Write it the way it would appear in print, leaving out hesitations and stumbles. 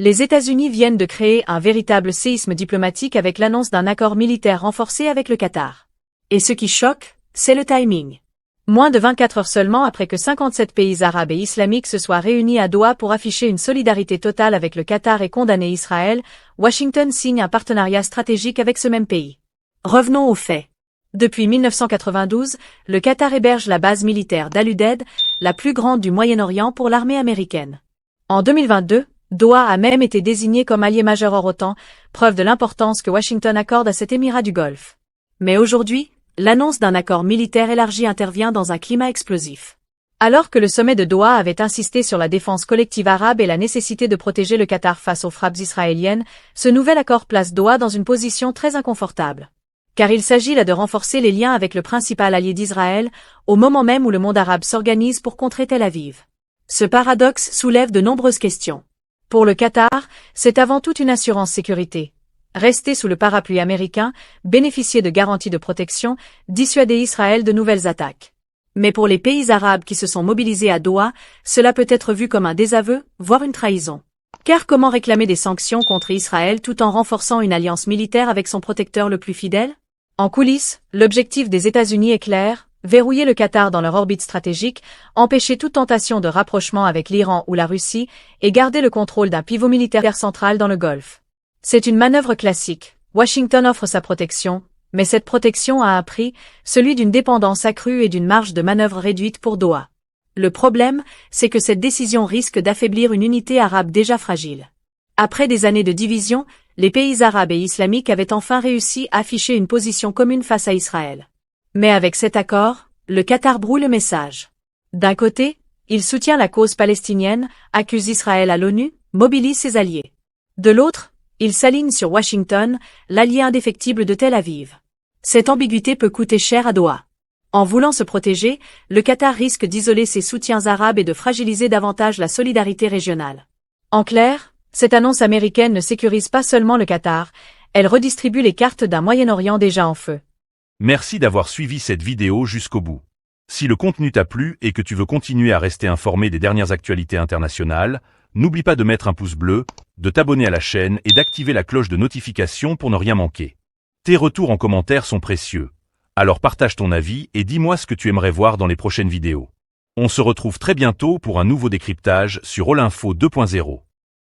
Les États-Unis viennent de créer un véritable séisme diplomatique avec l'annonce d'un accord militaire renforcé avec le Qatar. Et ce qui choque, c'est le timing. Moins de 24 heures seulement après que 57 pays arabes et islamiques se soient réunis à Doha pour afficher une solidarité totale avec le Qatar et condamner Israël, Washington signe un partenariat stratégique avec ce même pays. Revenons aux faits. Depuis 1992, le Qatar héberge la base militaire d'Al-Udeid, la plus grande du Moyen-Orient pour l'armée américaine. En 2022, Doha a même été désigné comme allié majeur hors OTAN, preuve de l'importance que Washington accorde à cet émirat du Golfe. Mais aujourd'hui, l'annonce d'un accord militaire élargi intervient dans un climat explosif. Alors que le sommet de Doha avait insisté sur la défense collective arabe et la nécessité de protéger le Qatar face aux frappes israéliennes, ce nouvel accord place Doha dans une position très inconfortable. Car il s'agit là de renforcer les liens avec le principal allié d'Israël, au moment même où le monde arabe s'organise pour contrer Tel Aviv. Ce paradoxe soulève de nombreuses questions. Pour le Qatar, c'est avant tout une assurance sécurité. Rester sous le parapluie américain, bénéficier de garanties de protection, dissuader Israël de nouvelles attaques. Mais pour les pays arabes qui se sont mobilisés à Doha, cela peut être vu comme un désaveu, voire une trahison. Car comment réclamer des sanctions contre Israël tout en renforçant une alliance militaire avec son protecteur le plus fidèle? En coulisses, l'objectif des États-Unis est clair, verrouiller le Qatar dans leur orbite stratégique, empêcher toute tentation de rapprochement avec l'Iran ou la Russie, et garder le contrôle d'un pivot militaire central dans le Golfe. C'est une manœuvre classique. Washington offre sa protection, mais cette protection a un prix, celui d'une dépendance accrue et d'une marge de manœuvre réduite pour Doha. Le problème, c'est que cette décision risque d'affaiblir une unité arabe déjà fragile. Après des années de division, les pays arabes et islamiques avaient enfin réussi à afficher une position commune face à Israël. Mais avec cet accord, le Qatar brouille le message. D'un côté, il soutient la cause palestinienne, accuse Israël à l'ONU, mobilise ses alliés. De l'autre, il s'aligne sur Washington, l'allié indéfectible de Tel Aviv. Cette ambiguïté peut coûter cher à Doha. En voulant se protéger, le Qatar risque d'isoler ses soutiens arabes et de fragiliser davantage la solidarité régionale. En clair, cette annonce américaine ne sécurise pas seulement le Qatar, elle redistribue les cartes d'un Moyen-Orient déjà en feu. Merci d'avoir suivi cette vidéo jusqu'au bout. Si le contenu t'a plu et que tu veux continuer à rester informé des dernières actualités internationales, n'oublie pas de mettre un pouce bleu, de t'abonner à la chaîne et d'activer la cloche de notification pour ne rien manquer. Tes retours en commentaire sont précieux. Alors partage ton avis et dis-moi ce que tu aimerais voir dans les prochaines vidéos. On se retrouve très bientôt pour un nouveau décryptage sur Olinfo 2.0.